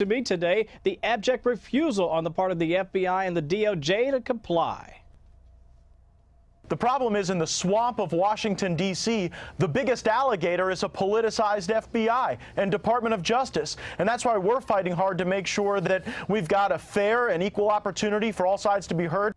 To be today, the abject refusal on the part of the FBI and the DOJ to comply. The problem is in the swamp of Washington, D.C., the biggest alligator is a politicized FBI and Department of Justice. And that's why we're fighting hard to make sure that we've got a fair and equal opportunity for all sides to be heard.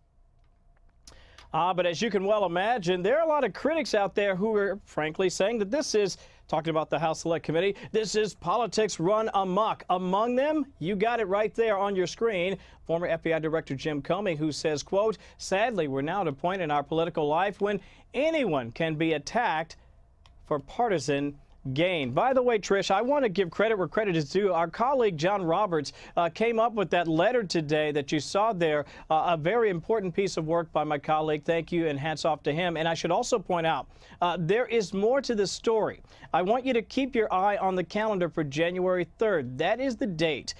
But as you can well imagine, there are a lot of critics out there who are frankly saying that this is, talking about the House Select Committee, this is politics run amok. Among them, you got it right there on your screen, former FBI Director Jim Comey, who says, quote, "Sadly, we're now at a point in our political life when anyone can be attacked for partisan gain." By the way, Trish, I want to give credit where credit is due. Our colleague John Roberts came up with that letter today that you saw there. A very important piece of work by my colleague. Thank you, and hats off to him. And I should also point out, there is more to this story. I want you to keep your eye on the calendar for January 3rd. That is the date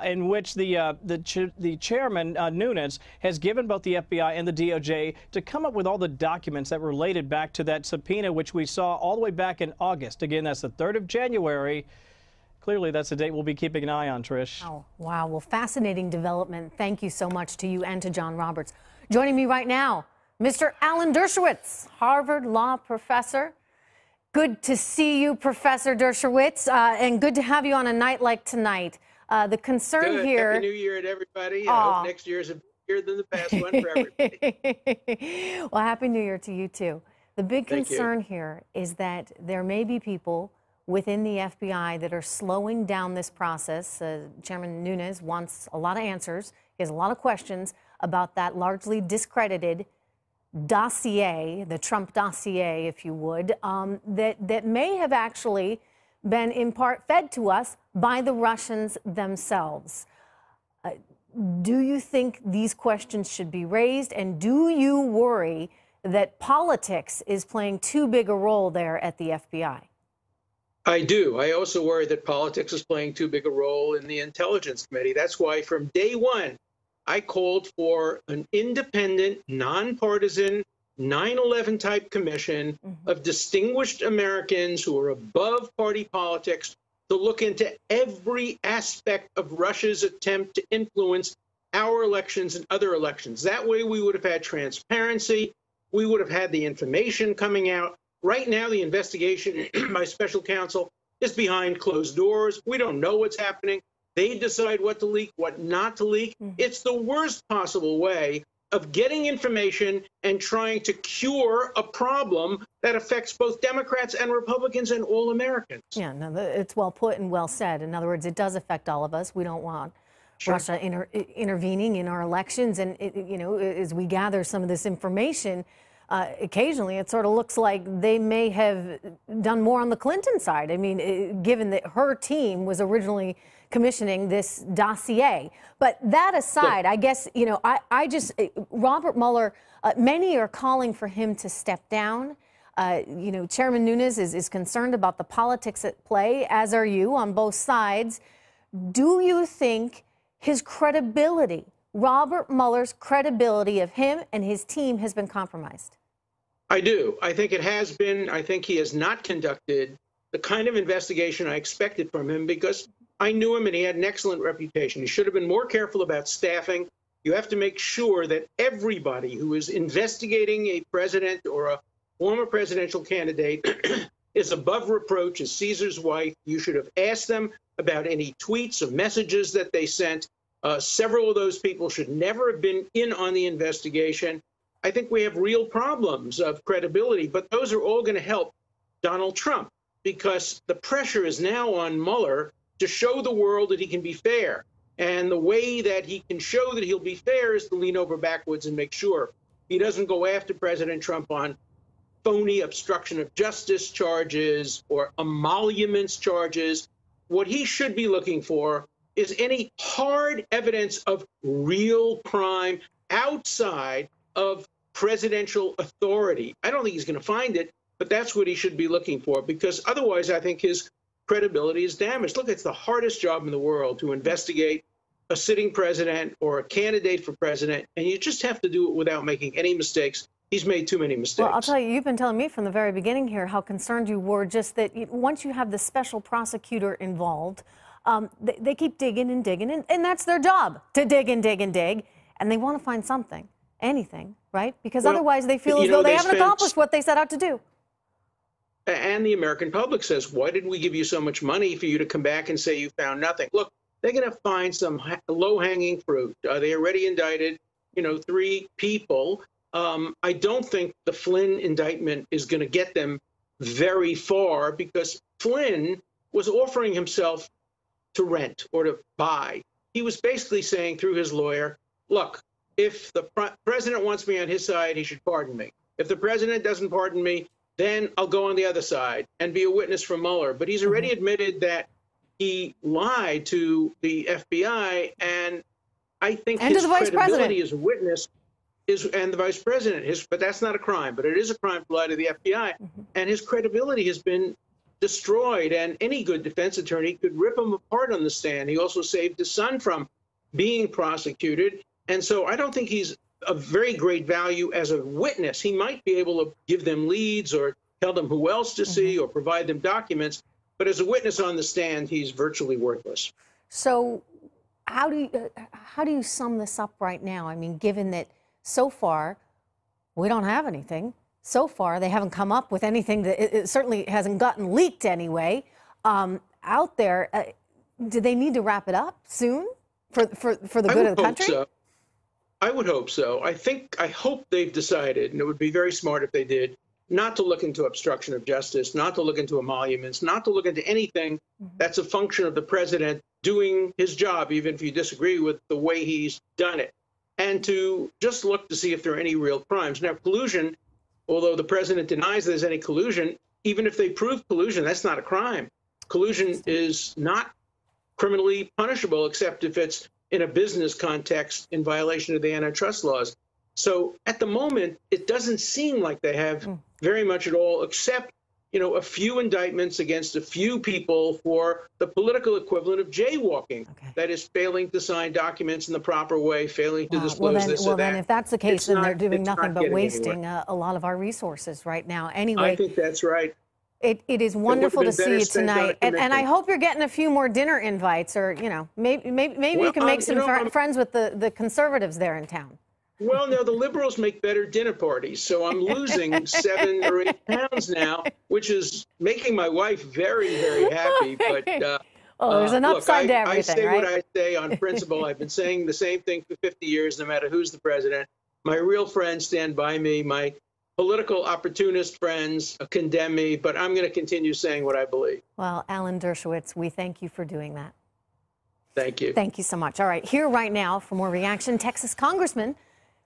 in which the chairman, Nunes, has given both the FBI and the DOJ to come up with all the documents that related back to that subpoena, which we saw all the way back in August. Again, that's the 3rd of January. Clearly, that's a date we'll be keeping an eye on, Trish. Oh, wow. Well, fascinating development. Thank you so much to you and to John Roberts. Joining me right now, Mr. Alan Dershowitz, Harvard Law professor. Good to see you, Professor Dershowitz, and good to have you on a night like tonight. The concern here... Happy New Year to everybody. I hope next year is a better year than the past one for everybody. Well, Happy New Year to you, too. The big concern here is that there may be people within the FBI that are slowing down this process. Chairman Nunes wants a lot of answers. He has a lot of questions about that largely discredited dossier, the Trump dossier, if you would, that may have actually been in part fed to us by the Russians themselves. Do you think these questions should be raised, and do you worry that politics is playing too big a role there at the FBI? I do. I also worry that politics is playing too big a role in the Intelligence Committee. That's why from day one, I called for an independent, nonpartisan, 9/11 type commission of distinguished Americans who are above party politics to look into every aspect of Russia's attempt to influence our elections and other elections. That way we would have had transparency. We would have had the information coming out. Right now, the investigation by special counsel is behind closed doors. We don't know what's happening. They decide what to leak, what not to leak. It's the worst possible way of getting information and trying to cure a problem that affects both Democrats and Republicans and all Americans. Yeah, no, it's well put and well said. In other words, it does affect all of us. We don't want Russia intervening in our elections. And, you know, as we gather some of this information, occasionally it sort of looks like they may have done more on the Clinton side. I mean, given that her team was originally commissioning this dossier. But that aside, I guess, you know, Robert Mueller, many are calling for him to step down. You know, Chairman Nunes is concerned about the politics at play, as are you on both sides. Do you think his credibility, Robert Mueller's credibility of him and his team, has been compromised? I do. I think it has been. I think he has not conducted the kind of investigation I expected from him, because I knew him and he had an excellent reputation. He should have been more careful about staffing. You have to make sure that everybody who is investigating a president or a former presidential candidate is above reproach, is Caesar's wife. You should have asked them about any tweets or messages that they sent. Several of those people should never have been in on the investigation. I think we have real problems of credibility, but those are all going to help Donald Trump, because the pressure is now on Mueller to show the world that he can be fair. And the way that he can show that he'll be fair is to lean over backwards and make sure he doesn't go after President Trump on phony obstruction of justice charges or emoluments charges. What he should be looking for is any hard evidence of real crime outside of presidential authority. I don't think he's going to find it, but that's what he should be looking for, because otherwise I think his credibility is damaged. Look, it's the hardest job in the world to investigate a sitting president or a candidate for president, and you just have to do it without making any mistakes. He's made too many mistakes. Well, I'll tell you, you've been telling me from the very beginning here how concerned you were just that once you have the special prosecutor involved, They keep digging and digging, and that's their job, to dig and dig and dig. And they want to find something, anything, right? Because otherwise they feel as though they haven't accomplished what they set out to do. And the American public says, why did we give you so much money for you to come back and say you found nothing? Look, they're going to find some low-hanging fruit. They already indicted, 3 people. I don't think the Flynn indictment is going to get them very far, because Flynn was offering himself to rent or to buy. He was basically saying through his lawyer, look, if the president wants me on his side, he should pardon me. If the president doesn't pardon me, then I'll go on the other side and be a witness for Mueller. But he's already admitted that he lied to the FBI, and I think his credibility as a witness and the vice president, but that's not a crime, but it is a crime to lie to the FBI, and his credibility has been destroyed, and any good defense attorney could rip him apart on the stand. He also saved his son from being prosecuted, and so I don't think he's of very great value as a witness. He might be able to give them leads or tell them who else to see or provide them documents, but as a witness on the stand, he's virtually worthless. So how do you sum this up right now? I mean, given that so far we don't have anything. So far, they haven't come up with anything that it certainly hasn't gotten leaked anyway out there. Do they need to wrap it up soon for the good of the country? So. I would hope so. I hope they've decided, and it would be very smart if they did, not to look into obstruction of justice, not to look into emoluments, not to look into anything that's a function of the president doing his job, even if you disagree with the way he's done it, and to just look to see if there are any real crimes. Now, collusion, although the president denies there's any collusion, even if they prove collusion, that's not a crime. Collusion is not criminally punishable, except if it's in a business context in violation of the antitrust laws. So at the moment, it doesn't seem like they have very much at all, except, a few indictments against a few people for the political equivalent of jaywalking. That is, failing to sign documents in the proper way, failing to disclose this or that. Then if that's the case, then they're doing nothing but wasting a lot of our resources right now. Anyway, I think that's right. It is wonderful to see you tonight, and I hope you're getting a few more dinner invites, or maybe you can make some friends with the conservatives there in town. Well, no, the liberals make better dinner parties, so I'm losing 7 or 8 pounds now, which is making my wife very, very happy. But there's an upside to everything, I say right? what I say on principle. I've been saying the same thing for 50 years, no matter who's the president. My real friends stand by me. My political opportunist friends condemn me, but I'm going to continue saying what I believe. Well, Alan Dershowitz, we thank you for doing that. Thank you. Thank you so much. All right, here right now for more reaction, Texas Congressman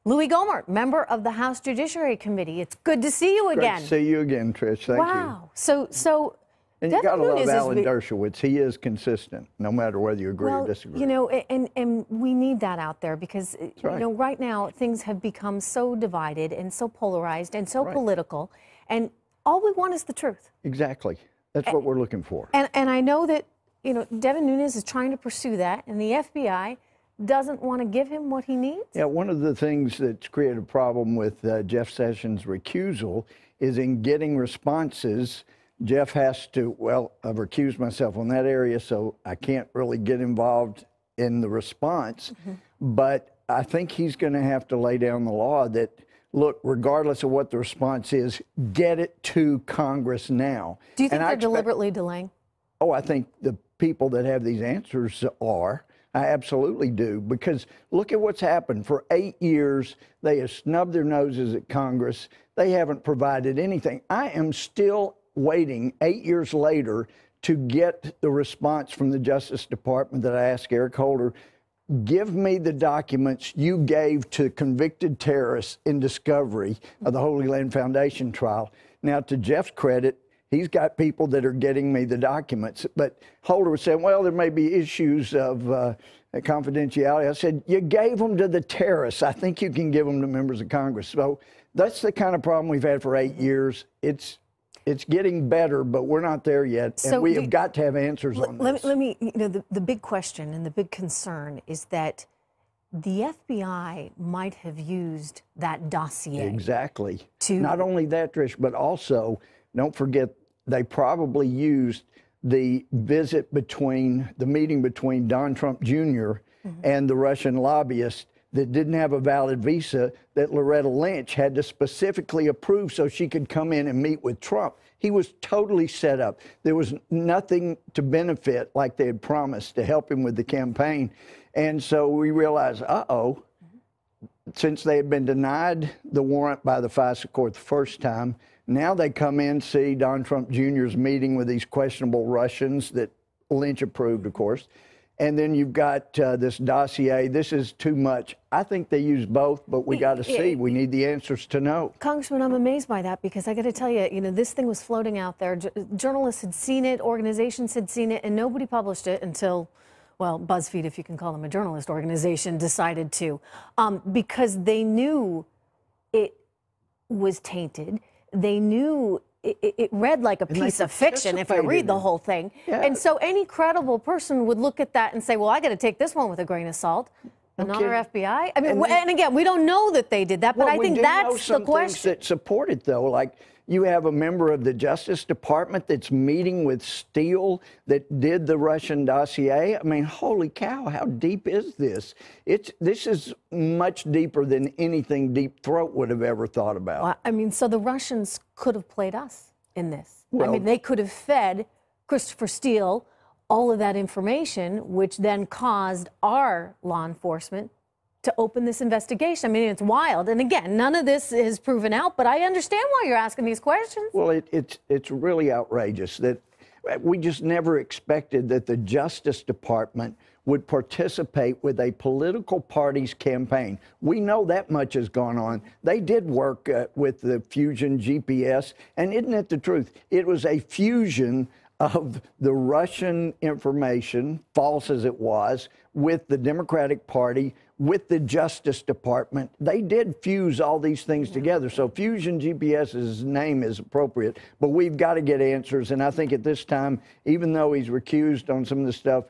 Louis Gohmert, member of the House Judiciary Committee. It's good to see you again. Great to see you again, Trish. Thank you. Wow. So and you got to love Alan Dershowitz. He is consistent, no matter whether you agree or disagree. And we need that out there because, right now things have become so divided and so polarized and so political, and all we want is the truth. Exactly. That's what we're looking for. And I know that, Devin Nunes is trying to pursue that, and the FBI doesn't want to give him what he needs? Yeah, one of the things that's created a problem with Jeff Sessions' recusal is in getting responses. Jeff has to, I've recused myself on that area, so I can't really get involved in the response. But I think he's going to have to lay down the law that, look, regardless of what the response is, get it to Congress now. Do you think they're deliberately delaying? Oh, I think the people that have these answers are. I absolutely do, because look at what's happened. For 8 years, they have snubbed their noses at Congress. They haven't provided anything. I am still waiting 8 years later to get the response from the Justice Department that I asked Eric Holder. Give me the documents you gave to convicted terrorists in discovery of the Holy Land Foundation trial. Now, to Jeff's credit, he's got people that are getting me the documents. But Holder was saying, there may be issues of confidentiality. I said, you gave them to the terrorists. I think you can give them to members of Congress. So that's the kind of problem we've had for 8 years. It's getting better, but we're not there yet. And we have got to have answers on this. Let me, the big question and the big concern is that the FBI might have used that dossier. Exactly. Not only that, Trish, but also, don't forget, they probably used the visit between the meeting between Donald Trump Jr. and the Russian lobbyist that didn't have a valid visa that Loretta Lynch had to specifically approve so she could come in and meet with Trump. He was totally set up. There was nothing to benefit like they had promised to help him with the campaign. And so we realized, uh-oh, since they had been denied the warrant by the FISA court the first time, now they come in, see Donald Trump Jr.'s meeting with these questionable Russians that Lynch approved, of course. And then you've got this dossier. This is too much. I think they use both, but we got to see. We need the answers to know. Congressman, I'm amazed by that because I got to tell you, this thing was floating out there. Journalists had seen it, organizations had seen it, and nobody published it until, well, BuzzFeed, if you can call them a journalist organization, decided to, because they knew it was tainted. They knew it read like a piece of fiction if you read the whole thing. Yeah. And so any credible person would look at that and say, well, I got to take this one with a grain of salt. But not our FBI? I mean, and again, we don't know that they did that, but I think that's the question. Things that support it, though, like you have a member of the Justice Department that's meeting with Steele that did the Russian dossier. I mean, holy cow, how deep is this? This is much deeper than anything Deep Throat would have ever thought about. Well, I mean, so the Russians could have played us in this. Well, I mean, they could have fed Christopher Steele all of that information, which then caused our law enforcement to open this investigation. I mean, it's wild. And again, none of this is proven out, but I understand why you're asking these questions. Well, it's really outrageous that we just never expected that the Justice Department would participate with a political party's campaign. We know that much has gone on. They did work with the Fusion GPS, and isn't it the truth? It was a fusion of the Russian information, false as it was, with the Democratic Party, with the Justice Department. They did fuse all these things together. So Fusion GPS's name is appropriate, but we've got to get answers. And I think at this time, even though he's recused on some of the stuff,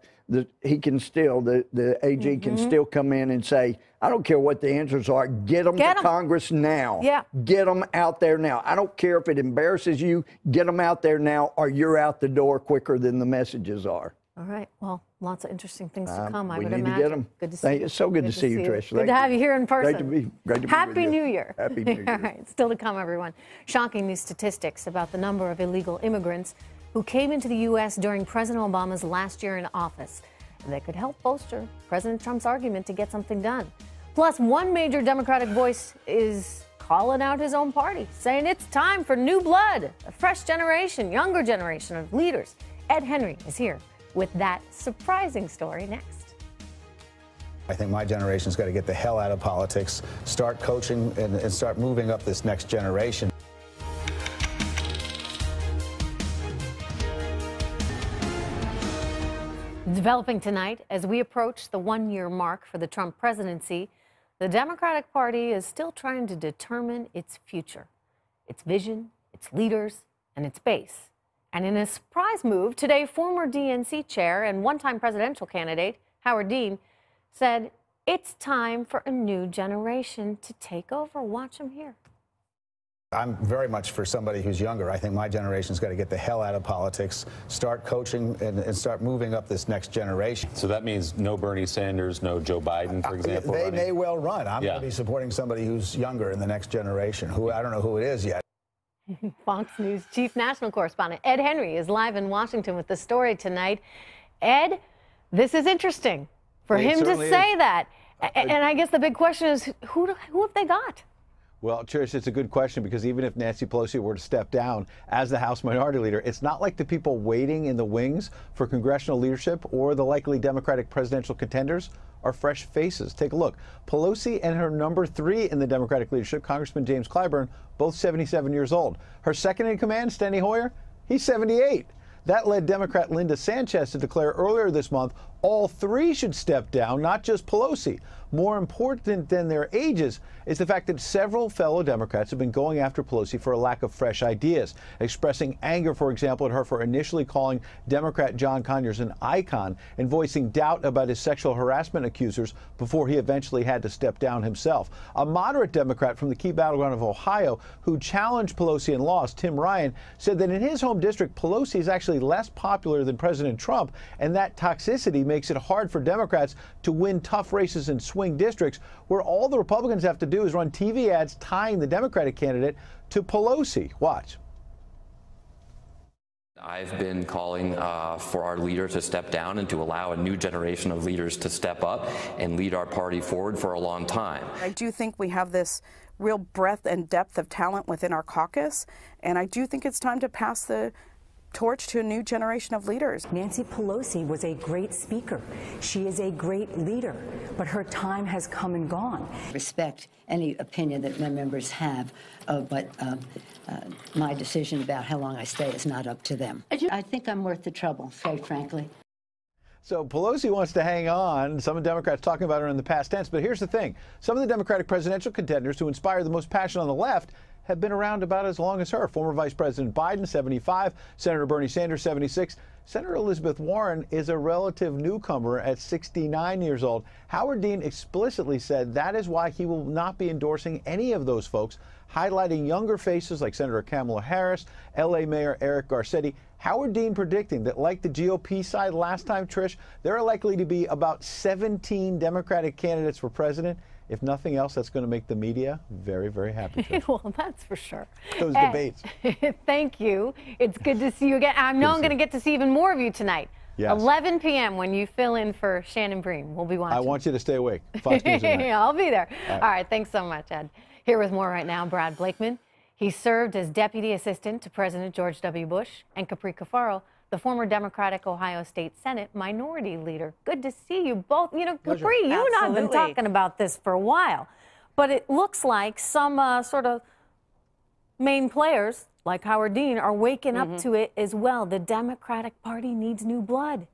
he can still, the AG can still come in and say, I don't care what the answers are, get them to Congress now. Yeah. Get them out there now. I don't care if it embarrasses you, get them out there now, or you're out the door quicker than the messages are. All right. Well, lots of interesting things to come, I would imagine. We need to get them. Good to see you. It's so good to see you, Trish. Good to have you here in person. Great to be Happy with you. New Year. Happy New Year. All right. Still to come, everyone. Shocking new statistics about the number of illegal immigrants who came into the U.S. during President Obama's last year in office. That could help bolster President Trump's argument to get something done. Plus, one major Democratic voice is calling out his own party, saying it's time for new blood, a fresh generation, younger generation of leaders. Ed Henry is here with that surprising story next. I think my generation's got to get the hell out of politics, start coaching, and start moving up this next generation. Developing tonight, as we approach the one-year mark for the Trump presidency, the Democratic Party is still trying to determine its future, its vision, its leaders, and its base. And in a surprise move, today, former DNC chair and one-time presidential candidate Howard Dean said it's time for a new generation to take over. Watch him here. I'm very much for somebody who's younger. I think my generation's got to get the hell out of politics, start coaching, and start moving up this next generation. So that means no Bernie Sanders, no Joe Biden, for example? They may well run. I'm going to be supporting somebody who's younger in the next generation, who I don't know who it is yet. Fox News chief national correspondent Ed Henry is live in Washington with the story tonight. Ed, this is interesting for him to say that. And I guess the big question is, who have they got? Well, Trish, it's a good question because even if Nancy Pelosi were to step down as the House Minority Leader, it's not like the people waiting in the wings for congressional leadership or the likely Democratic presidential contenders are fresh faces. Take a look. Pelosi and her number 3 in the Democratic leadership, Congressman James Clyburn, both 77 years old. Her second in command, Steny Hoyer, he's 78. That led Democrat Linda Sanchez to declare earlier this month all three should step down, not just Pelosi. More important than their ages is the fact that several fellow Democrats have been going after Pelosi for a lack of fresh ideas, expressing anger, for example, at her for initially calling Democrat John Conyers an icon and voicing doubt about his sexual harassment accusers before he eventually had to step down himself. A moderate Democrat from the key battleground of Ohio who challenged Pelosi and lost, Tim Ryan, said that in his home district, Pelosi is actually less popular than President Trump, and that toxicity makes it hard for Democrats to win tough races in swing districts where all the Republicans have to do is run TV ads tying the Democratic candidate to Pelosi. Watch. I've been calling for our leader to step down and to allow a new generation of leaders to step up and lead our party forward for a long time. I do think we have this real breadth and depth of talent within our caucus, and I do think it's time to pass the torch to a new generation of leaders. Nancy Pelosi was a great speaker. She is a great leader, but her time has come and gone. Respect any opinion that my members have, but my decision about how long I stay is not up to them. I think I'm worth the trouble, quite frankly. So Pelosi wants to hang on. Some Democrats talking about her in the past tense. But here's the thing. Some of the Democratic presidential contenders who inspire the most passion on the left have been around about as long as her. Former Vice President Biden, 75. Senator Bernie Sanders, 76. Senator Elizabeth Warren is a relative newcomer at 69 years old. Howard Dean explicitly said that is why he will not be endorsing any of those folks, highlighting younger faces like Senator Kamala Harris, L.A. Mayor Eric Garcetti. Howard Dean predicting that, like the GOP side last time, Trish, there are likely to be about 17 Democratic candidates for president. If nothing else, that's going to make the media very, very happy. Well, that's for sure. Those debates. Thank you. It's good to see you again. I know I'm going to get to see even more of you tonight. Yes. 11 p.m. when you fill in for Shannon Bream. We'll be watching. I want you to stay awake. Fox News tonight. I'll be there. All right. Thanks so much, Ed. Here with more right now, Brad Blakeman. He served as deputy assistant to President George W. Bush, and Capri Cafaro, the former Democratic Ohio State Senate minority leader. Good to see you both. You know, Capri, you and I have been talking about this for a while, but it looks like some sort of main players, like Howard Dean, are waking up to it as well. The Democratic Party needs new blood.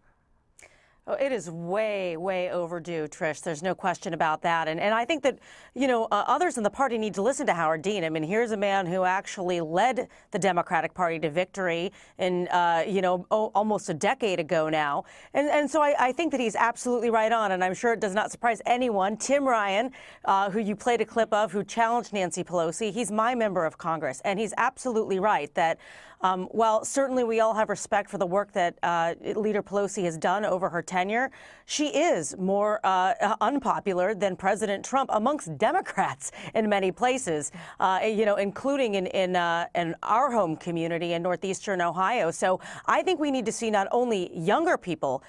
Oh, it is way, way overdue, Trish. There's no question about that. And I think that, you know, others in the party need to listen to Howard Dean. I mean, here's a man who actually led the Democratic Party to victory in, you know, almost a decade ago now. And so I think that he's absolutely right on. And I'm sure it does not surprise anyone. Tim Ryan, who you played a clip of, who challenged Nancy Pelosi, he's my member of Congress. And he's absolutely right that while certainly we all have respect for the work that Leader Pelosi has done over her tenure, she is more unpopular than President Trump amongst Democrats in many places, you know, including in our home community in northeastern Ohio. So I think we need to see not only younger people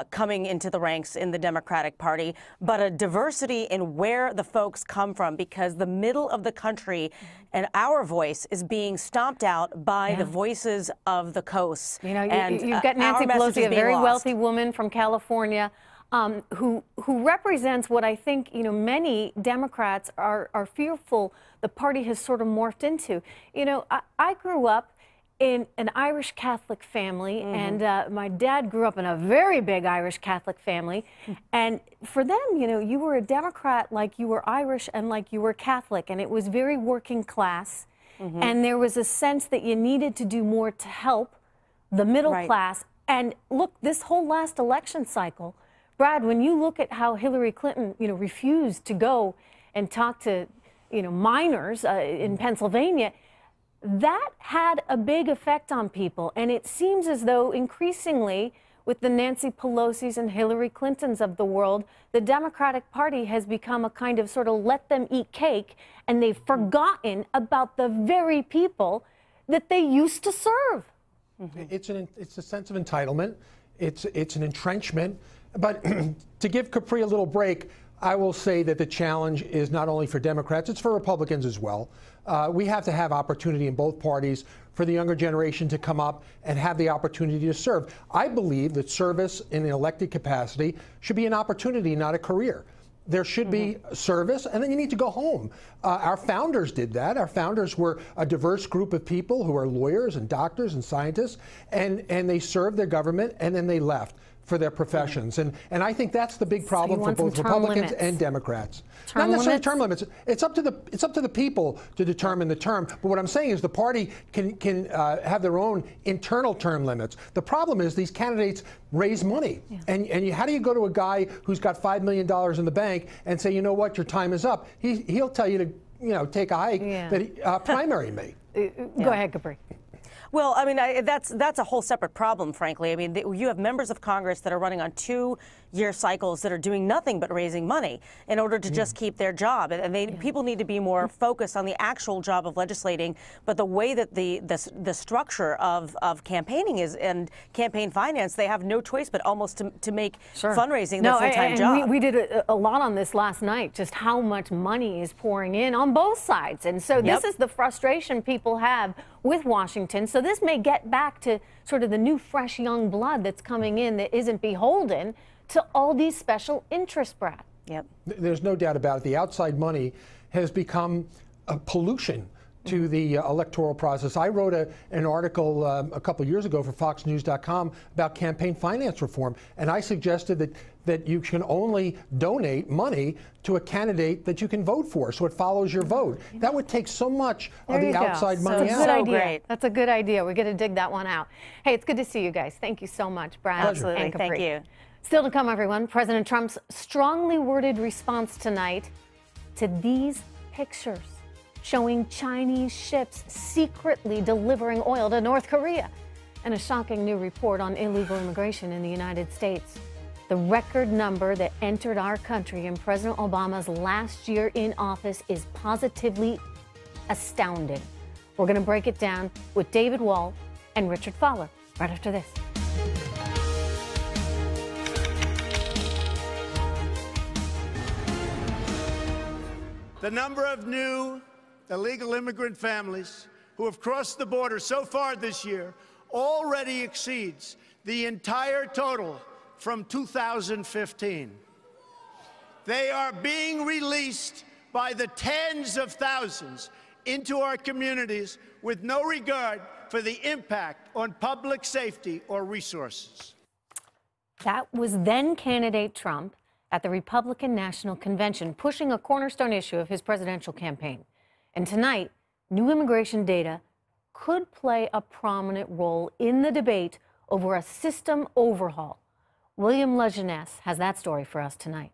coming into the ranks in the Democratic Party, but a diversity in where the folks come from, because the middle of the country and our voice is being stomped out by the voices of the coasts. You know, you've got Nancy Pelosi, a very wealthy woman from California, who represents what I think, you know, many Democrats are fearful the party has sort of morphed into. You know, I grew up in an Irish Catholic family, and my dad grew up in a very big Irish Catholic family. And for them, you know, you were a Democrat like you were Irish and like you were Catholic, and it was very working class. And there was a sense that you needed to do more to help the middle class. And look, this whole last election cycle, Brad, when you look at how Hillary Clinton, you know, refused to go and talk to, you know, minors in Pennsylvania, that had a big effect on people. And it seems as though increasingly with the Nancy Pelosi's and Hillary Clintons of the world, the Democratic Party has become a kind of sort of let them eat cake, and they've forgotten about the very people that they used to serve. It's a sense of entitlement. It's an entrenchment. But to give Capri a little break, I will say that the challenge is not only for Democrats, it's for Republicans as well. We have to have opportunity in both parties for the younger generation to come up and have the opportunity to serve. I believe that service in an elected capacity should be an opportunity, not a career. There should be service, and then you need to go home. Our founders did that. Our founders were a diverse group of people who are lawyers and doctors and scientists, and they served their government, and then they left. for their professions. And I think that's the big problem for both Republicans and Democrats. Not necessarily term limits. It's up to the people to determine the term. But what I'm saying is the party can have their own internal term limits. The problem is these candidates raise money. Yeah. And how do you go to a guy who's got $5 million in the bank and say, you know what, your time is up? He'll tell you to take a hike that primary me. Go ahead, Capri. Well, I mean, that's a whole separate problem, frankly. I mean, you have members of Congress that are running on 2-year cycles that are doing nothing but raising money in order to just keep their job. And people need to be more focused on the actual job of legislating. But the way that the structure of campaigning is and campaign finance, they have no choice but almost to make fundraising their full-time job. We did a lot on this last night, just how much money is pouring in on both sides. And so this is the frustration people have with Washington. So this may get back to sort of the new, fresh, young blood that's coming in that isn't beholden to all these special interests, Brad. Yep. There's no doubt about it. The outside money has become a pollution to the electoral process. I wrote an article a couple years ago for FoxNews.com about campaign finance reform, and I suggested that you can only donate money to a candidate that you can vote for, so it follows your vote. That would take so much of the outside money out. That's a good idea. That's a good idea. We're going to dig that one out. Hey, it's good to see you guys. Thank you so much, Brad. Absolutely. And Capri. Thank you. Still to come, everyone, President Trump's strongly worded response tonight to these pictures showing Chinese ships secretly delivering oil to North Korea, and a shocking new report on illegal immigration in the United States. The record number that entered our country in President Obama's last year in office is positively astounding. We're going to break it down with David Wall and Richard Fowler right after this. The number of new illegal immigrant families who have crossed the border so far this year already exceeds the entire total from 2015. They are being released by the tens of thousands into our communities with no regard for the impact on public safety or resources. That was then candidate Trump at the Republican National Convention, pushing a cornerstone issue of his presidential campaign. And tonight, new immigration data could play a prominent role in the debate over a system overhaul. William Lejeunesse has that story for us tonight.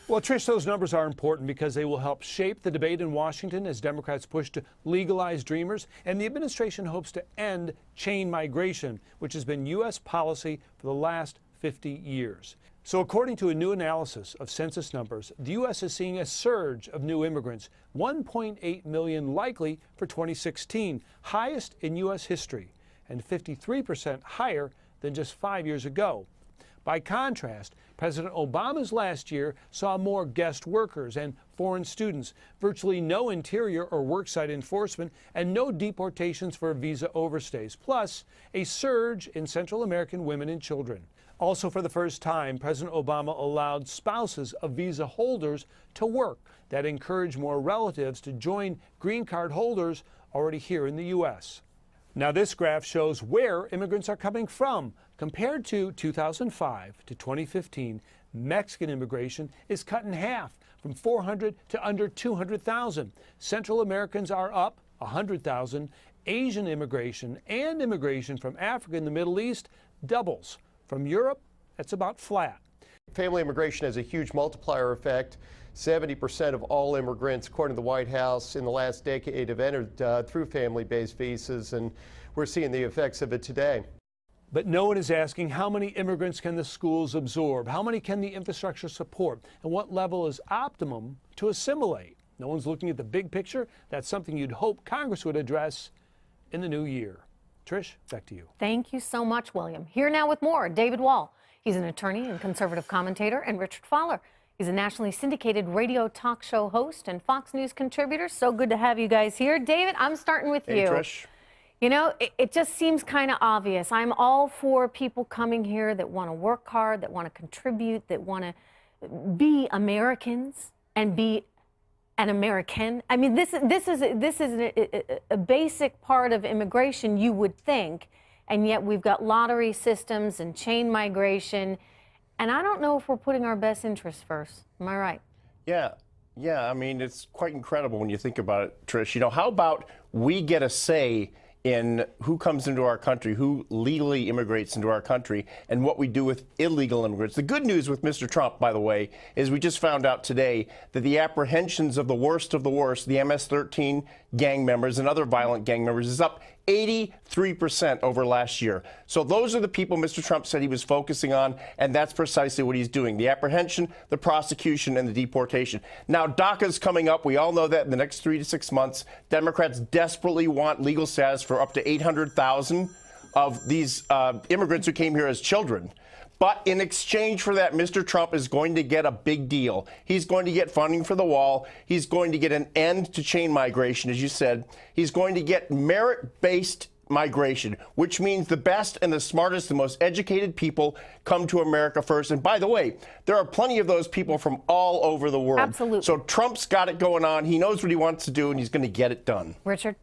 Well, Trish, those numbers are important because they will help shape the debate in Washington as Democrats push to legalize Dreamers, and the administration hopes to end chain migration, which has been U.S. policy for the last 50 years. So according to a new analysis of census numbers, the U.S. is seeing a surge of new immigrants, 1.8 million likely for 2016, highest in U.S. history, and 53% higher than just 5 years ago. By contrast, President Obama's last year saw more guest workers and foreign students, virtually no interior or worksite enforcement, and no deportations for visa overstays, plus a surge in Central American women and children. Also, for the first time, President Obama allowed spouses of visa holders to work. That encouraged more relatives to join green card holders already here in the U.S. Now, this graph shows where immigrants are coming from. Compared to 2005 to 2015, Mexican immigration is cut in half, from 400 to under 200,000. Central Americans are up 100,000. Asian immigration and immigration from Africa and the Middle East doubles. From Europe, that's about flat. Family immigration has a huge multiplier effect. 70% of all immigrants, according to the White House, in the last decade have entered through family-based visas, and we're seeing the effects of it today. But no one is asking how many immigrants can the schools absorb, how many can the infrastructure support, and what level is optimum to assimilate. No one's looking at the big picture. That's something you'd hope Congress would address in the new year. Trish, back to you. Thank you so much, William. Here now with more, David Wall. He's an attorney and conservative commentator, and Richard Fowler. He's a nationally syndicated radio talk show host and Fox News contributor. So good to have you guys here. David, I'm starting with you. Hey, Trish. You know, it just seems kind of obvious. I'm all for people coming here that want to work hard, that want to contribute, that want to be Americans and be an American. I mean, this is a basic part of immigration, you would think. and yet we've got lottery systems and chain migration, and I don't know if we're putting our best interests first. Am I right? Yeah. Yeah, I mean, it's quite incredible when you think about it, Trish. You know, how about we get a say in who comes into our country, who legally immigrates into our country, and what we do with illegal immigrants. The good news with Mr. Trump, by the way, is we just found out today that the apprehensions of the worst, the MS-13 gang members and other violent gang members, is up 83% over last year. So those are the people Mr. Trump said he was focusing on, and that's precisely what he's doing. The apprehension, the prosecution, and the deportation. Now, DACA's coming up. We all know that in the next 3 to 6 months. Democrats desperately want legal status for up to 800,000 of these immigrants who came here as children. But in exchange for that, Mr. Trump is going to get a big deal. He's going to get funding for the wall. He's going to get an end to chain migration, as you said. He's going to get merit-based migration, which means the best and the smartest, the most educated people come to America first. And by the way, there are plenty of those people from all over the world. Absolutely. So Trump's got it going on. He knows what he wants to do, and he's going to get it done. Richard?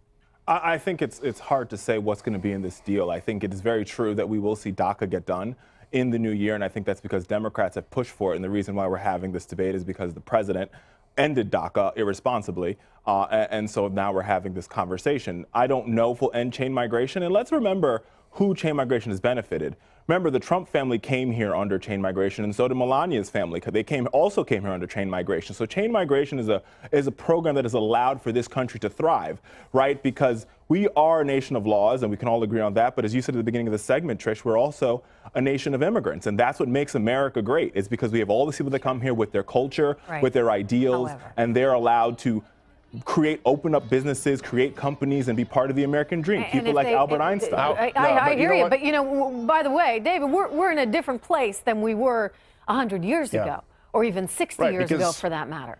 I think it's hard to say what's going to be in this deal. I think it is very true that we will see DACA get done in the new year, and I think that's because Democrats have pushed for it. And the reason why we're having this debate is because the president ended DACA irresponsibly, and so now we're having this conversation. I don't know if we'll end chain migration, and let's remember who chain migration has benefited. Remember, the Trump family came here under chain migration, and so did Melania's family. They also came here under chain migration. So chain migration is a program that has allowed for this country to thrive, right? Because we are a nation of laws, and we can all agree on that. But as you said at the beginning of the segment, Trish, we're also a nation of immigrants, and that's what makes America great. It's because we have all these people that come here with their culture, with their ideals, and they're allowed to open up businesses, create companies, and be part of the American dream. People like Albert Einstein. I hear you, but you know, by the way, David, we're in a different place than we were 100 years ago, or even 60 years ago, for that matter.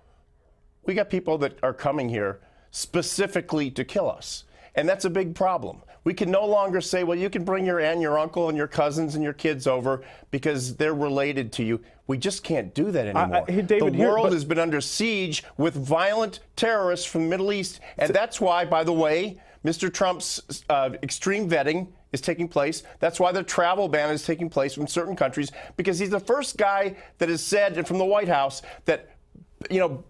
We got people that are coming here specifically to kill us, and that's a big problem. We can no longer say, well, you can bring your aunt, your uncle, and your cousins and your kids over because they're related to you. We just can't do that anymore. The world has been under siege with violent terrorists from the Middle East, and that's why, by the way, Mr. Trump's extreme vetting is taking place. That's why the travel ban is taking place from certain countries, because he's the first guy that has said from the White House that, you know,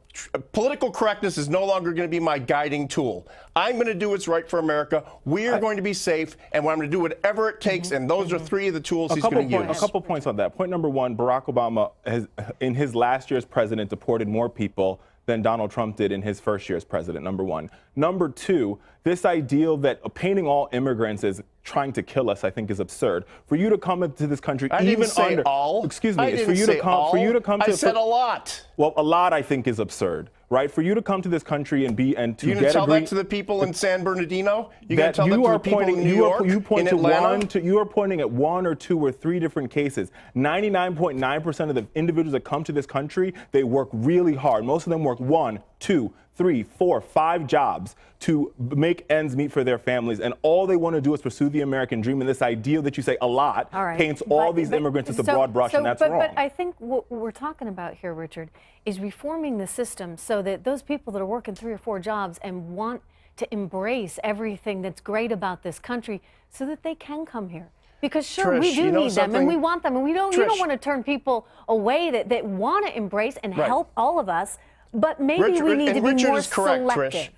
political correctness is no longer going to be my guiding tool. I'm going to do what's right for America. We are going to be safe, and I'm going to do whatever it takes, and those are three of the tools he's going to use. A couple points on that. Point number one, Barack Obama has, in his last year as president, deported more people than Donald Trump did in his first year as president, number one. Number two, this ideal that painting all immigrants as trying to kill us, I think, is absurd. For you to come into this country, I even didn't say under all. Excuse me, I it's didn't for you say to come. all. For you to come to. I said a lot. Well, a lot, I think, is absurd, right? For you to come to this country and to you get gonna tell that to the people in San Bernardino? You gonna tell that to the people in New York? In Atlanta? You are pointing at 1 or 2 or 3 different cases. 99.9% of the individuals that come to this country, they work really hard. Most of them work 1, 2, 3, 4, 5 jobs to make ends meet for their families, and all they want to do is pursue the American dream. And this ideal that you say a lot paints all these immigrants with a broad brush, and that's wrong. But I think what we're talking about here, Richard, is reforming the system so that those people that are working 3 or 4 jobs and want to embrace everything that's great about this country, so that they can come here. Because sure, Trish, we do need them, and we want them, and you don't want to turn people away that want to embrace and help all of us. But maybe we need to be more selective.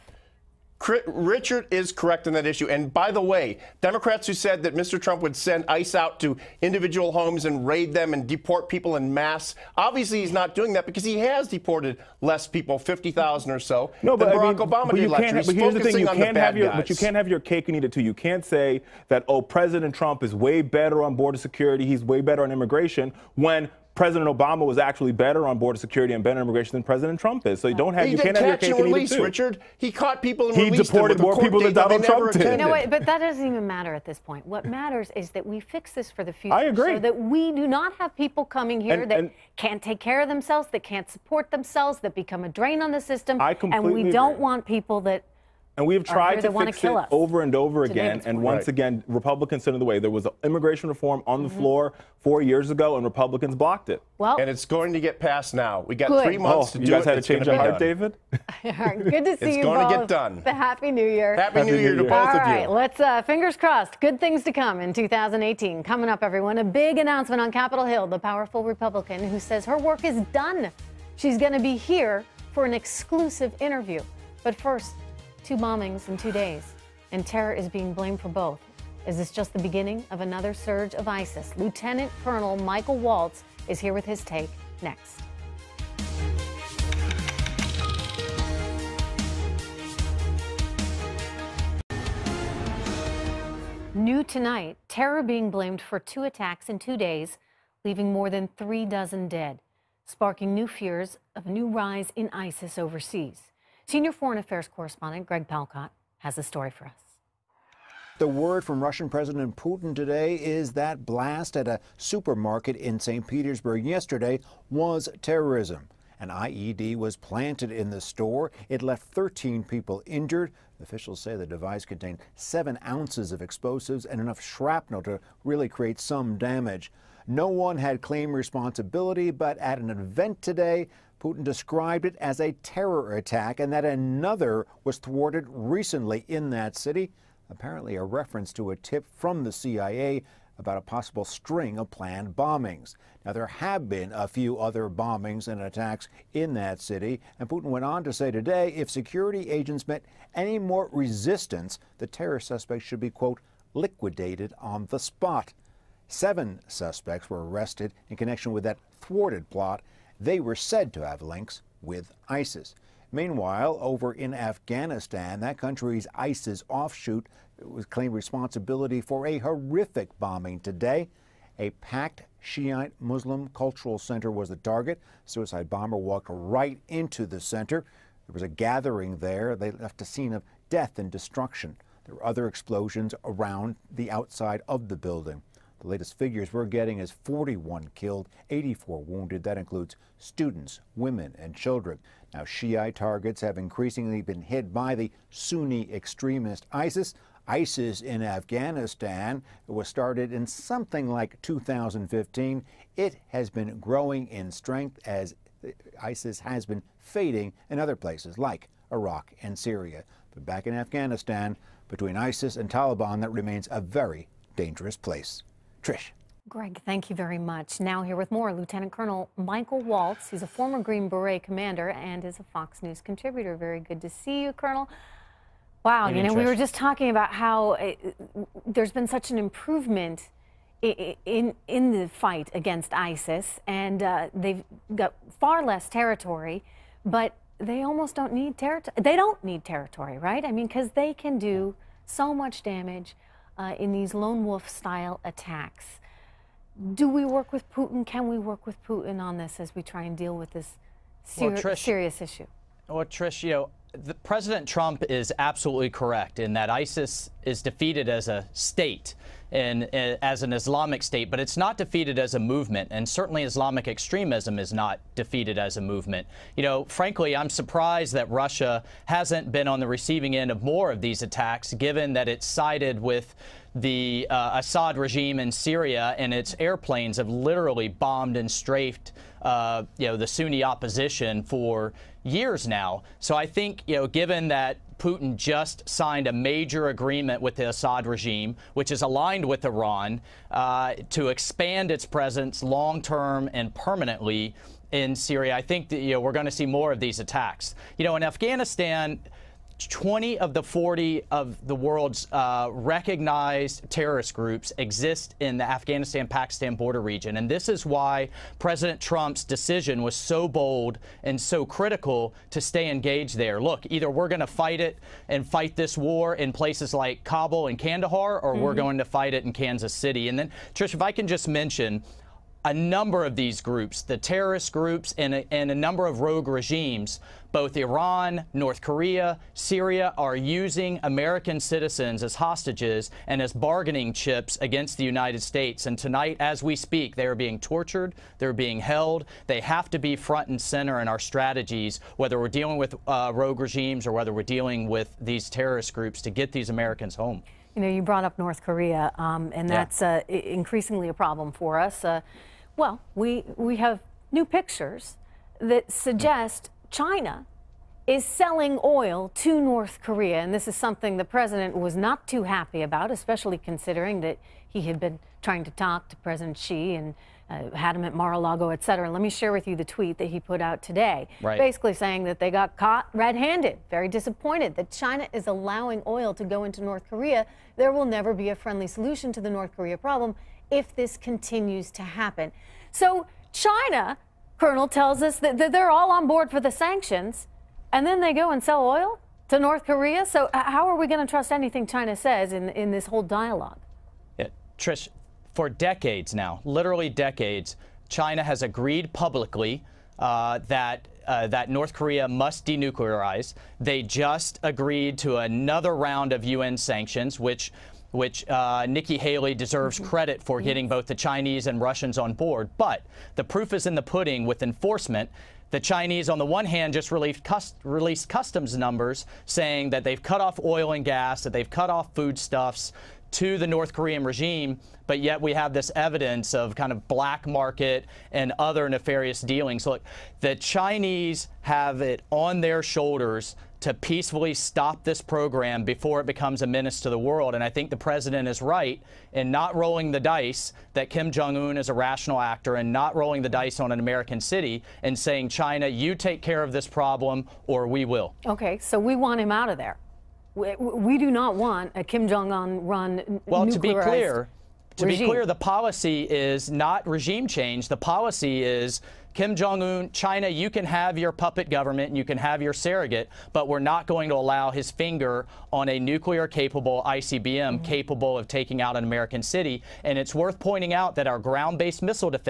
Richard is correct on that issue. And by the way, Democrats who said that Mr. Trump would send ICE out to individual homes and raid them and deport people en masse, obviously he's not doing that because he has deported less people, 50,000 or so, than Barack Obama did last year. He's focusing on the bad guys. But you can't have your cake and eat it too. You can't say that, oh, President Trump is way better on border security, he's way better on immigration, when President Obama was actually better on border security and better immigration than President Trump is. So you can't have your cake and eat it too. Richard. He caught people and released them. He deported more people than Donald Trump did. You know what? But that doesn't even matter at this point. What matters is that we fix this for the future. I agree. So that we do not have people coming here that can't take care of themselves, that can't support themselves, that become a drain on the system. I completely agree. And we don't want people that And we've tried to want fix it over and over again. And once again, Republicans stood in the way. There was immigration reform on the floor 4 years ago, and Republicans blocked it. Well, and it's going to get passed now. We got 3 months to do it. You guys had to change your heart, David? Good to see you both. It's going to get done. The Happy New Year. Happy New Year to both of you. All right, let's, fingers crossed, good things to come in 2018. Coming up, everyone, a big announcement on Capitol Hill, the powerful Republican who says her work is done. She's going to be here for an exclusive interview. But first, 2 bombings in 2 days, and terror is being blamed for both. Is this just the beginning of another surge of ISIS? Lieutenant Colonel Michael Waltz is here with his take next. New tonight, terror being blamed for 2 attacks in 2 days, leaving more than 36 dead, sparking new fears of a new rise in ISIS overseas. Senior Foreign Affairs correspondent Greg Palcott has the story for us. The word from Russian President Putin today is that blast at a supermarket in St. Petersburg yesterday was terrorism. An IED was planted in the store. It left 13 people injured. Officials say the device contained 7 ounces of explosives and enough shrapnel to really create some damage. No one had claimed responsibility, but at an event today, Putin described it as a terror attack and that another was thwarted recently in that city. Apparently a reference to a tip from the CIA about a possible string of planned bombings. Now, there have been a few other bombings and attacks in that city, and Putin went on to say today if security agents met any more resistance, the terror suspects should be, quote, liquidated on the spot. 7 suspects were arrested in connection with that thwarted plot. They were said to have links with ISIS. Meanwhile, over in Afghanistan, that country's ISIS offshoot was claimed responsibility for a horrific bombing today. A packed Shiite Muslim cultural center was the target. Suicide bomber walked right into the center. There was a gathering there. They left a scene of death and destruction. There were other explosions around the outside of the building. The latest figures we're getting is 41 killed, 84 wounded. That includes students, women, and children. Now, Shiite targets have increasingly been hit by the Sunni extremist ISIS. ISIS in Afghanistan was started in something like 2015. It has been growing in strength as ISIS has been fading in other places like Iraq and Syria. But back in Afghanistan, between ISIS and Taliban, that remains a very dangerous place. Trish. Greg, thank you very much. Now here with more, Lieutenant Colonel Michael Waltz. He's a former Green Beret commander and is a Fox News contributor. Very good to see you, Colonel. Wow, you know, we were just talking about how there's been such an improvement in the fight against ISIS, and they've got far less territory, but they almost don't need territory. They don't need territory, right? I mean, because they can do so much damage in these lone wolf style attacks. Do we work with Putin? Can we work with Putin on this as we try and deal with this serious issue? Well, Trish, you know, President Trump is absolutely correct in that ISIS is defeated as a state and as an Islamic state, but it's not defeated as a movement, and certainly Islamic extremism is not defeated as a movement. You know, frankly, I'm surprised that Russia hasn't been on the receiving end of more of these attacks, given that it's sided with the Assad regime in Syria, and its airplanes have literally bombed and strafed the Sunni opposition for years now. So I think, given that Putin just signed a major agreement with the Assad regime, which is aligned with Iran, to expand its presence long-term and permanently in Syria, I think that, we're going to see more of these attacks. In Afghanistan, 20 of the 40 of the world's recognized terrorist groups exist in the Afghanistan-Pakistan border region. And this is why President Trump's decision was so bold and so critical to stay engaged there. Look, either we're going to fight it and fight this war in places like Kabul and Kandahar, or we're going to fight it in Kansas City. And then, Trish, if I can just mention, a number of these groups, the terrorist groups and a number of rogue regimes, both Iran, North Korea, Syria, are using American citizens as hostages and as bargaining chips against the United States. And tonight, as we speak, they are being tortured, they're being held. They have to be front and center in our strategies, whether we're dealing with rogue regimes or whether we're dealing with these terrorist groups, to get these Americans home. You know, you brought up North Korea, and that's increasingly a problem for us. Well, we have new pictures that suggest China is selling oil to North Korea, and this is something the president was not too happy about, especially considering that he had been trying to talk to President Xi and had him at Mar-a-Lago, et cetera. Let me share with you the tweet that he put out today, basically saying that they got caught red-handed, very disappointed that China is allowing oil to go into North Korea. There will never be a friendly solution to the North Korea problem if this continues to happen. So China, Colonel, tells us that they're all on board for the sanctions, and then they go and sell oil to North Korea. So how are we going to trust anything China says in this whole dialogue? Yeah, Trish, for decades now, literally decades, China has agreed publicly that North Korea must denuclearize. They just agreed to another round of UN sanctions, which Nikki Haley deserves credit for getting both the Chinese and Russians on board. But the proof is in the pudding with enforcement. The Chinese, on the one hand, just released customs numbers saying that they've cut off oil and gas, that they've cut off foodstuffs to the North Korean regime, but yet we have this evidence of kind of black market and other nefarious dealings. Look, the Chinese have it on their shoulders to peacefully stop this program before it becomes a menace to the world. And I think the president is right in not rolling the dice that Kim Jong-un is a rational actor and not rolling the dice on an American city and saying, China, you take care of this problem or we will. Okay, so we want him out of there. We do not want a Kim Jong-un run well, to be clear, regime. the policy is not regime change. The policy is Kim Jong-un, China, you can have your puppet government and you can have your surrogate, but we're not going to allow his finger on a nuclear-capable ICBM capable of taking out an American city. And it's worth pointing out that our ground-based missile defense